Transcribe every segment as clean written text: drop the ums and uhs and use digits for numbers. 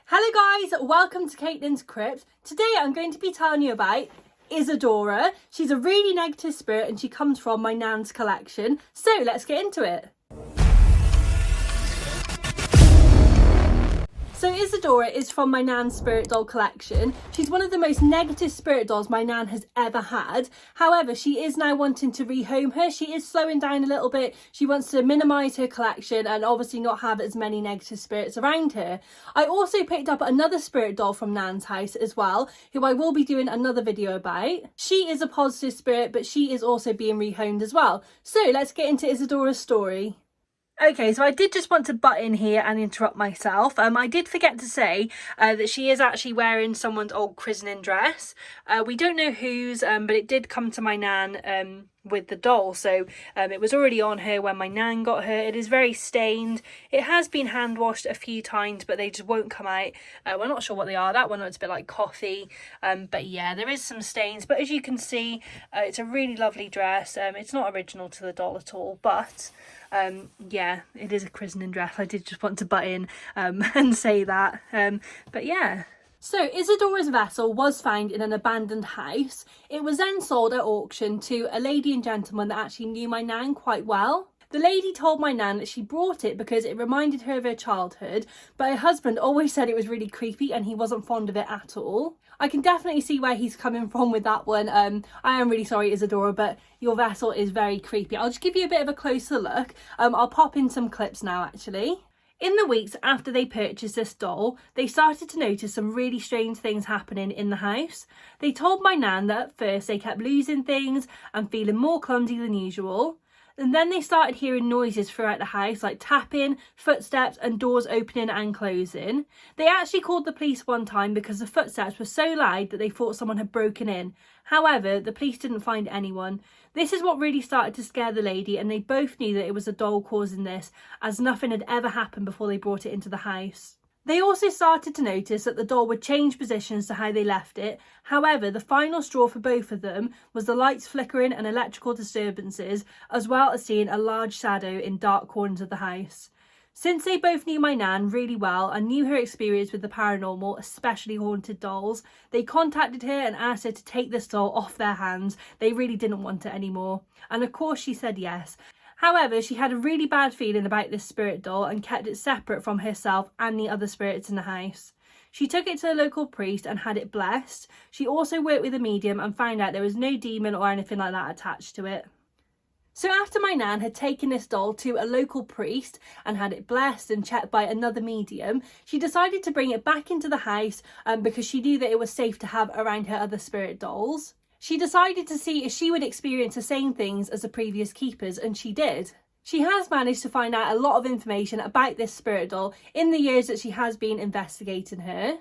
Hello guys, welcome to Caitlin's Crypt. Today I'm going to be telling you about Isadora. She's a really negative spirit and she comes from my nan's collection. So let's get into it. So Isadora is from my nan's spirit doll collection. She's one of the most negative spirit dolls my nan has ever had. However, she is now wanting to rehome her. She is slowing down a little bit. She wants to minimise her collection and obviously not have as many negative spirits around her. I also picked up another spirit doll from nan's house as well, who I will be doing another video about. She is a positive spirit, but she is also being rehomed as well. So let's get into Isadora's story. Okay, so I did just want to butt in here and interrupt myself. I did forget to say that she is actually wearing someone's old christening dress. We don't know whose, but it did come to my nan with the doll. So it was already on her when my nan got her. It is very stained. It has been hand washed a few times, but they just won't come out. We're not sure what they are. That one looks a bit like coffee. But yeah, there is some stains. But as you can see, it's a really lovely dress. It's not original to the doll at all, but yeah, it is a christening dress. I did just want to butt in and say that. But yeah. So Isadora's vessel was found in an abandoned house. It was then sold at auction to a lady and gentleman that actually knew my nan quite well. The lady told my nan that she brought it because it reminded her of her childhood, but her husband always said it was really creepy and he wasn't fond of it at all. I can definitely see where he's coming from with that one. I am really sorry, Isadora, but your vessel is very creepy. I'll just give you a bit of a closer look. I'll pop in some clips now, actually. In the weeks after they purchased this doll, they started to notice some really strange things happening in the house. They told my nan that at first they kept losing things and feeling more clumsy than usual. And then they started hearing noises throughout the house, like tapping, footsteps and doors opening and closing. They actually called the police one time because the footsteps were so loud that they thought someone had broken in. However, the police didn't find anyone. This is what really started to scare the lady, and they both knew that it was a doll causing this, as nothing had ever happened before they brought it into the house. They also started to notice that the doll would change positions to how they left it. However, the final straw for both of them was the lights flickering and electrical disturbances, as well as seeing a large shadow in dark corners of the house. Since they both knew my nan really well and knew her experience with the paranormal, especially haunted dolls, they contacted her and asked her to take this doll off their hands. They really didn't want it anymore. And of course she said yes. However, she had a really bad feeling about this spirit doll and kept it separate from herself and the other spirits in the house. She took it to a local priest and had it blessed. She also worked with a medium and found out there was no demon or anything like that attached to it. So after my nan had taken this doll to a local priest and had it blessed and checked by another medium, she decided to bring it back into the house because she knew that it was safe to have around her other spirit dolls. She decided to see if she would experience the same things as the previous keepers, and she did. She has managed to find out a lot of information about this spirit doll in the years that she has been investigating her.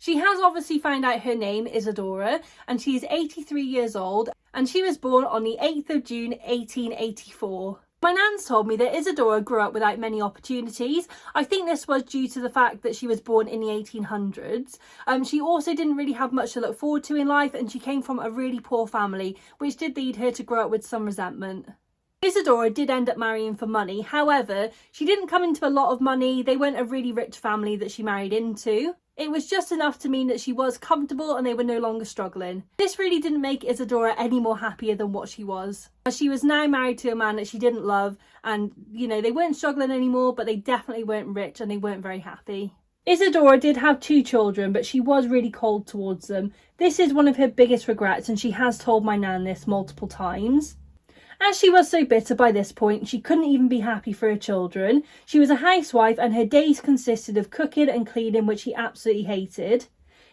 She has obviously found out her name, Isadora, and she is 83 years old, and she was born on the 8th of June 1884. My nan's told me that Isadora grew up without many opportunities. I think this was due to the fact that she was born in the 1800s. She also didn't really have much to look forward to in life, and she came from a really poor family, which did lead her to grow up with some resentment. Isadora did end up marrying for money. However, she didn't come into a lot of money. They weren't a really rich family that she married into. It was just enough to mean that she was comfortable and they were no longer struggling. This really didn't make Isadora any more happier than what she was. She was now married to a man that she didn't love, and they weren't struggling anymore, but they definitely weren't rich and they weren't very happy. Isadora did have 2 children, but she was really cold towards them. This is one of her biggest regrets, and she has told my nan this multiple times. As she was so bitter by this point, she couldn't even be happy for her children. She was a housewife and her days consisted of cooking and cleaning, which she absolutely hated.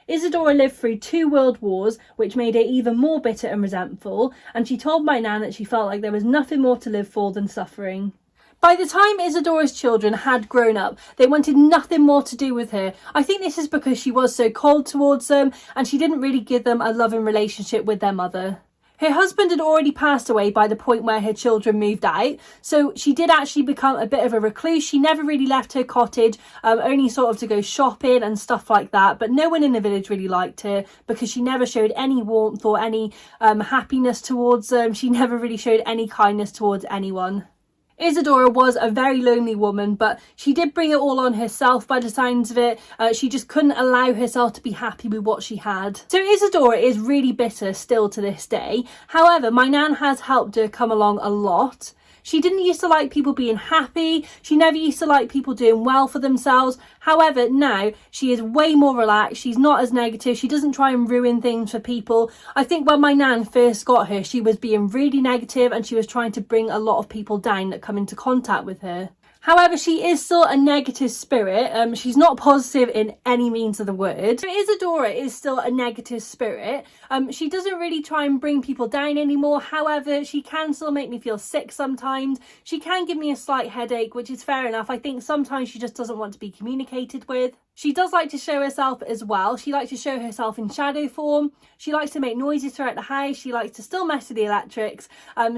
Isadora lived through 2 world wars, which made her even more bitter and resentful, and she told my nan that she felt like there was nothing more to live for than suffering. By the time Isadora's children had grown up, they wanted nothing more to do with her. I think this is because she was so cold towards them and she didn't really give them a loving relationship with their mother. Her husband had already passed away by the point where her children moved out, so she did actually become a bit of a recluse. She never really left her cottage, only sort of to go shopping and stuff like that, but no one in the village really liked her because she never showed any warmth or any happiness towards them. She never really showed any kindness towards anyone. Isadora was a very lonely woman, but she did bring it all on herself by the signs of it. She just couldn't allow herself to be happy with what she had. So Isadora is really bitter still to this day. However, my nan has helped her come along a lot. She didn't used to like people being happy. She never used to like people doing well for themselves. However, now she is way more relaxed. She's not as negative. She doesn't try and ruin things for people. I think when my nan first got her, she was being really negative and she was trying to bring a lot of people down that come into contact with her. However, she is still a negative spirit. She's not positive in any means of the word. So Isadora is still a negative spirit. She doesn't really try and bring people down anymore. However, she can still make me feel sick sometimes. She can give me a slight headache, which is fair enough. I think sometimes she just doesn't want to be communicated with. She does like to show herself as well. She likes to show herself in shadow form. She likes to make noises throughout the house. She likes to still mess with the electrics.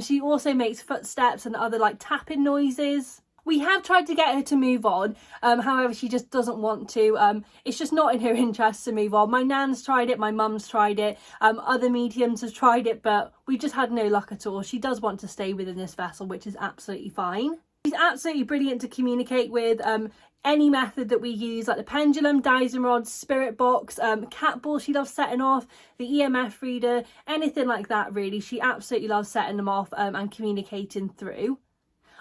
She also makes footsteps and other like tapping noises. We have tried to get her to move on, however, she just doesn't want to. It's just not in her interest to move on. My nan's tried it, my mum's tried it, other mediums have tried it, but we've just had no luck at all. She does want to stay within this vessel, which is absolutely fine. She's absolutely brilliant to communicate with. Any method that we use, like the pendulum, dowsing rod, spirit box, cat ball she loves setting off, the EMF reader, anything like that really. She absolutely loves setting them off and communicating through.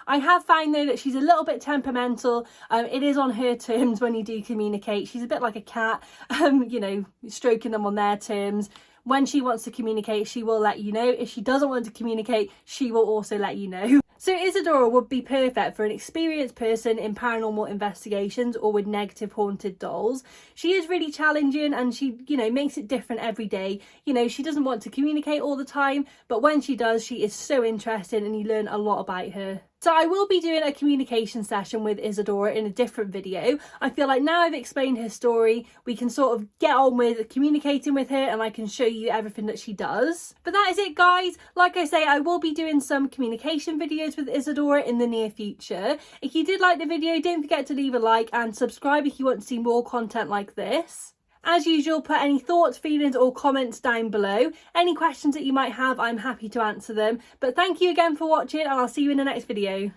I have found though that she's a little bit temperamental. It is on her terms when you do communicate. She's a bit like a cat, you know, stroking them on their terms. When she wants to communicate, she will let you know. If she doesn't want to communicate, she will also let you know. So Isadora would be perfect for an experienced person in paranormal investigations or with negative haunted dolls. She is really challenging and she, you know, makes it different every day. You know, she doesn't want to communicate all the time, but when she does, she is so interesting and you learn a lot about her. So I will be doing a communication session with Isadora in a different video. I feel like now I've explained her story, we can sort of get on with communicating with her and I can show you everything that she does. But that is it, guys. Like I say, I will be doing some communication videos with Isadora in the near future. If you did like the video, don't forget to leave a like and subscribe if you want to see more content like this. As usual, put any thoughts, feelings or comments down below. Any questions that you might have, I'm happy to answer them. But thank you again for watching and I'll see you in the next video.